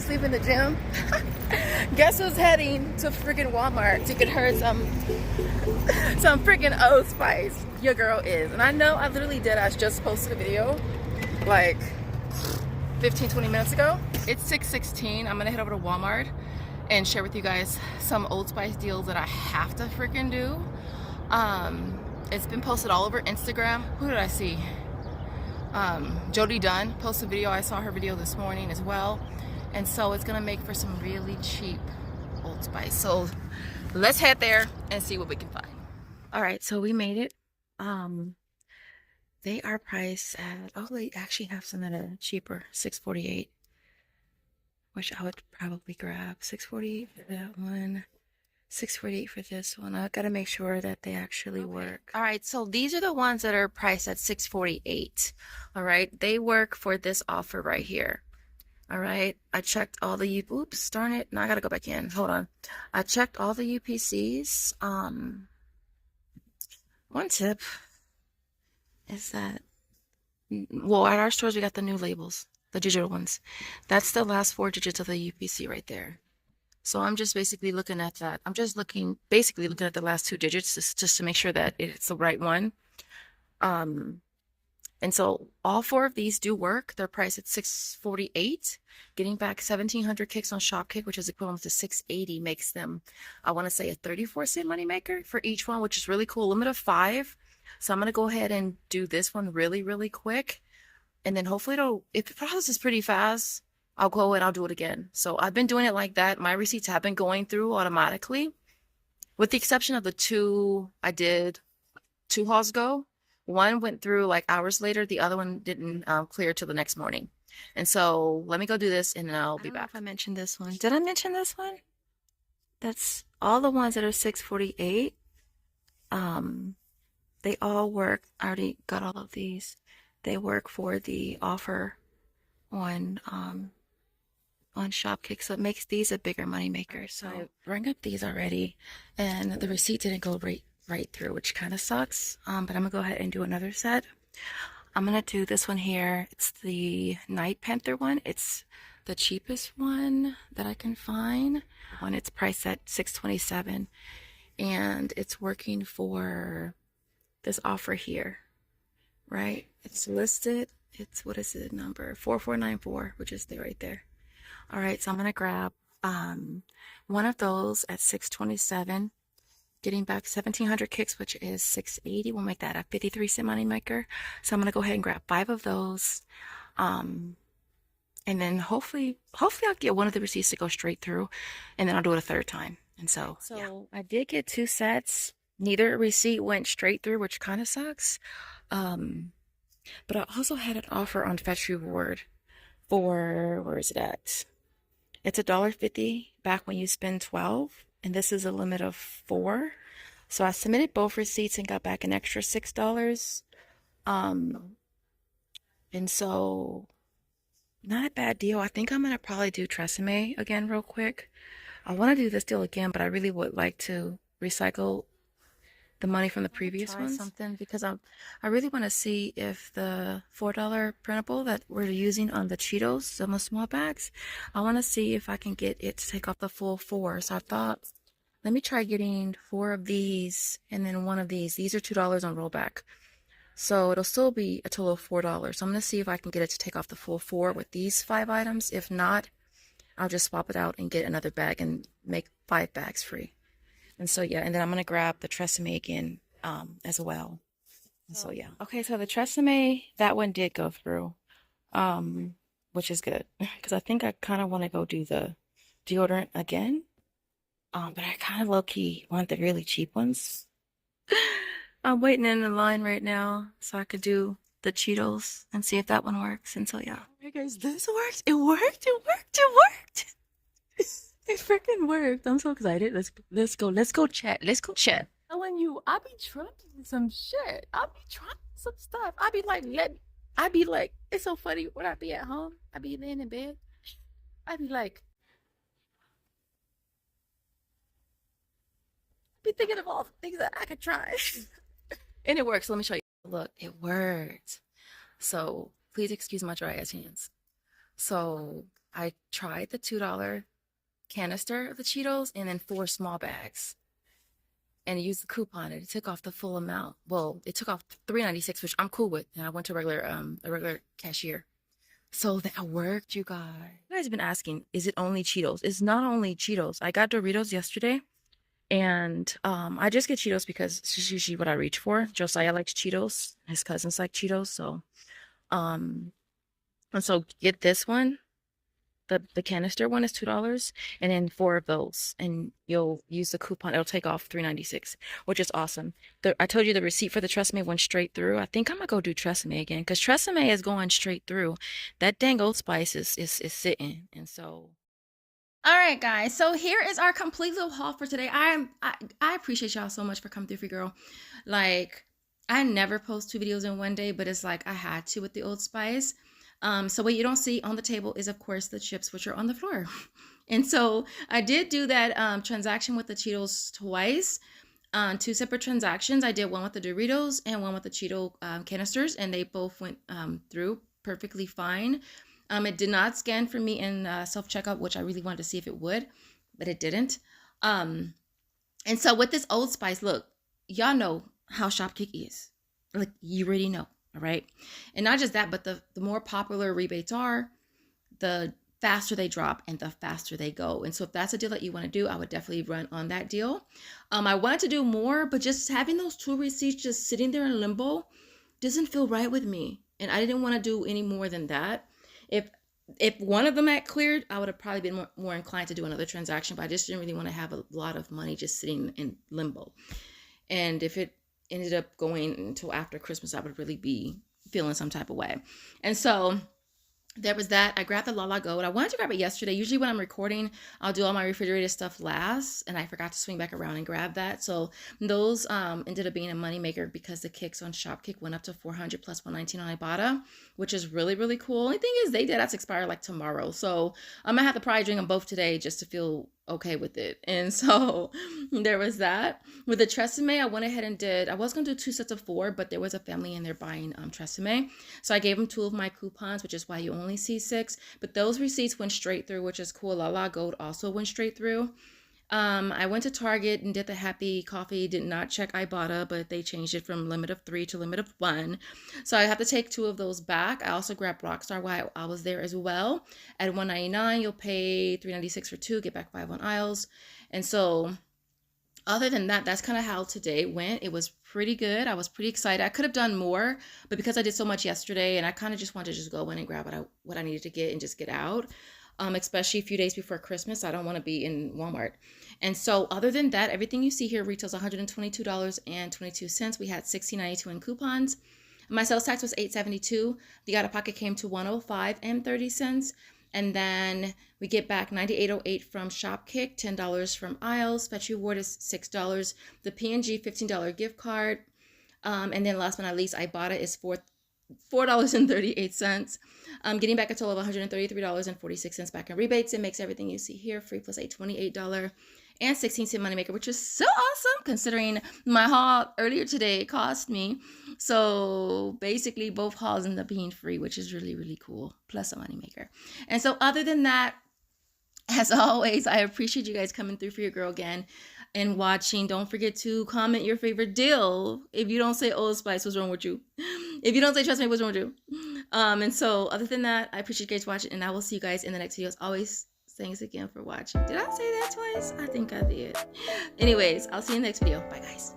just leaving the gym. Guess who's heading to freaking Walmart to get her some freaking Old Spice? Your girl is. And I know I literally did. I just posted a video like 15-20 minutes ago. It's 6:16. I'm gonna head over to Walmart and share with you guys some Old Spice deals that I have to freaking do. It's been posted all over Instagram. Who did I see? Jody Dunn posted a video. I saw her video this morning as well. And so it's gonna make for some really cheap Old Spice. So let's head there and see what we can find. All right, so we made it. They are priced at, oh, they actually have some that are cheaper, $6.48, which I would probably grab. $6.48 for that one, $6.48 for this one. I've got to make sure that they actually work. All right, so these are the ones that are priced at $6.48. All right, they work for this offer right here. All right, I checked all the, oops, darn it. Now I got to go back in. Hold on. I checked all the UPCs. One tip is that, well, at our stores, we got the new labels, the digital ones. That's the last 4 digits of the UPC right there. So I'm just basically looking at that. I'm just basically looking at the last 2 digits just to make sure that it's the right one. And so all 4 of these do work. They're priced at $6.48. Getting back 1,700 kicks on Shopkick, which is equivalent to $6.80, makes them, I want to say, a 34-cent moneymaker for each one, which is really cool. Limit of 5. So I'm going to go ahead and do this one really, really quick. And then hopefully if the process is pretty fast, I'll go and I'll do it again. So I've been doing it like that. My receipts have been going through automatically, with the exception of the 2 I did 2 hauls ago. One went through like hours later. The other one didn't clear till the next morning. And so let me go do this and then I'll be back. If I mentioned this one. Did I mention this one? That's all the ones that are $6.48. They all work. I already got all of these. They work for the offer on Shopkick, so it makes these a bigger money maker. So I rang up these already, and the receipt didn't go right through, which kind of sucks. But I'm gonna go ahead and do another set. I'm gonna do this one here. It's the Night Panther one. It's the cheapest one that I can find. One, it's priced at $6.27, and it's working for this offer here, right? It's listed. It's, what is it, number 4494, which is there right there. All right, so I'm gonna grab one of those at $6.27. Getting back 1,700 kicks, which is $6.80. We'll make that a 53-cent money maker. So I'm gonna go ahead and grab 5 of those, and then hopefully I'll get one of the receipts to go straight through, and then I'll do it a 3rd time. And so yeah. I did get 2 sets. Neither receipt went straight through, which kind of sucks. But I also had an offer on Fetch Reward for, where is it at? It's $1.50 back when you spend 12, and this is a limit of 4. So I submitted both receipts and got back an extra $6. And so not a bad deal. I think I'm gonna probably do Tresemme again real quick. I want to do this deal again, but I really would like to recycle the money from the previous ones. Something because I really want to see if the $4 printable that we're using on the Cheetos, some of the small bags, I want to see if I can get it to take off the full 4. So I thought, let me try getting 4 of these and then 1 of these. These are $2 on rollback. So it'll still be a total of $4. So I'm going to see if I can get it to take off the full 4 with these 5 items. If not, I'll just swap it out and get another bag and make 5 bags free. And so, yeah, and then I'm going to grab the Tresemme again as well. And so, yeah. Okay, so the Tresemme, that one did go through, which is good. Because I think I kind of want to go do the deodorant again. But I kind of low-key want the really cheap ones. I'm waiting in the line right now so I could do the Cheetos and see if that one works. And so, yeah. Hey guys, this worked. It worked. It worked. It worked. It freaking worked. I'm so excited. Let's go chat. Telling you, I be trying some shit. I be trying some stuff. I be like, it's so funny when I be at home. I be laying in bed. I be like, be thinking of all the things that I could try. And it works. Let me show you. Look, it worked. So please excuse my dry ass hands. So I tried the $2 canister of the Cheetos and then 4 small bags and used the coupon and it took off the full amount. Well, it took off $3.96, which I'm cool with. And I went to a regular cashier. So that worked, you guys. You guys have been asking, is it only Cheetos? It's not only Cheetos. I got Doritos yesterday. And I just get Cheetos because it's usually what I reach for. Josiah likes Cheetos. His cousins like Cheetos. So, and so get this one. The canister one is $2, and then 4 of those, and you'll use the coupon. It'll take off $3.96, which is awesome. I told you the receipt for the Tresemme went straight through. I think I'm gonna go do Tresemme again because Tresemme is going straight through. That dang Old Spice is sitting, and so. All right, guys. So here is our complete little haul for today. I appreciate y'all so much for coming through for girl. Like, I never post 2 videos in one day, but it's like I had to with the Old Spice. So what you don't see on the table is, of course, the chips, which are on the floor. And so I did do that transaction with the Cheetos twice, 2 separate transactions. I did one with the Doritos and one with the Cheeto canisters, and they both went through perfectly fine. It did not scan for me in self-checkout, which I really wanted to see if it would, but it didn't. And so with this Old Spice, look, y'all know how Shopkick is. Like, you already know. All right. And not just that, but the more popular rebates are, the faster they drop and the faster they go. And so if that's a deal that you want to do, I would definitely run on that deal. I wanted to do more, but just having those 2 receipts just sitting there in limbo doesn't feel right with me. And I didn't want to do any more than that. If one of them had cleared, I would have probably been more inclined to do another transaction, but I just didn't really want to have a lot of money just sitting in limbo. And if it ended up going until after Christmas, I would really be feeling some type of way. And so there was that. I grabbed the Lala Gold. I wanted to grab it yesterday. Usually when I'm recording, I'll do all my refrigerated stuff last, and I forgot to swing back around and grab that. So those ended up being a moneymaker because the kicks on Shopkick went up to 400 plus 119 on Ibotta, which is really, really cool. Only thing is they did have to expire like tomorrow. So I'm going to have to probably drink them both today just to feel okay with it. And so there was that. With the Tresemme, I went ahead and I was going to do 2 sets of 4, but there was a family in there buying Tresemme. So I gave them 2 of my coupons, which is why you only see 6. But those receipts went straight through, which is cool. Lala Gold also went straight through. I went to Target and did the Happy Coffee, did not check Ibotta, but they changed it from limit of 3 to limit of 1. So I have to take 2 of those back. I also grabbed Rockstar while I was there as well. At $1.99, you'll pay $3.96 for 2, get back 5 on aisles. And so other than that, that's kind of how today went. It was pretty good. I was pretty excited. I could have done more, but because I did so much yesterday and I kind of just wanted to just go in and grab what I needed to get and just get out. Especially a few days before Christmas. I don't want to be in Walmart. And so other than that, everything you see here retails $122.22. We had $16.92 in coupons. My sales tax was $8.72. The out-of-pocket came to $105.30. And then we get back $98.08 from Shopkick, $10 from aisles. Fetch Reward is $6. The P&G $15 gift card. And then last but not least, Ibotta is $4.38. Getting back a total of $133.46 back in rebates. It makes everything you see here free plus a $28 and 16-cent moneymaker, which is so awesome considering my haul earlier today cost me. So basically both hauls end up being free, which is really, really cool, plus a moneymaker. And so other than that, as always, I appreciate you guys coming through for your girl again and watching. Don't forget to comment your favorite deal. If you don't say Old Spice, what's wrong with you? If you don't say Trust Me, what's wrong with you? And so other than that, I appreciate you guys watching, and I will see you guys in the next video. As always, thanks again for watching. Did I say that twice? I think I did. Anyways, I'll see you in the next video. Bye, guys.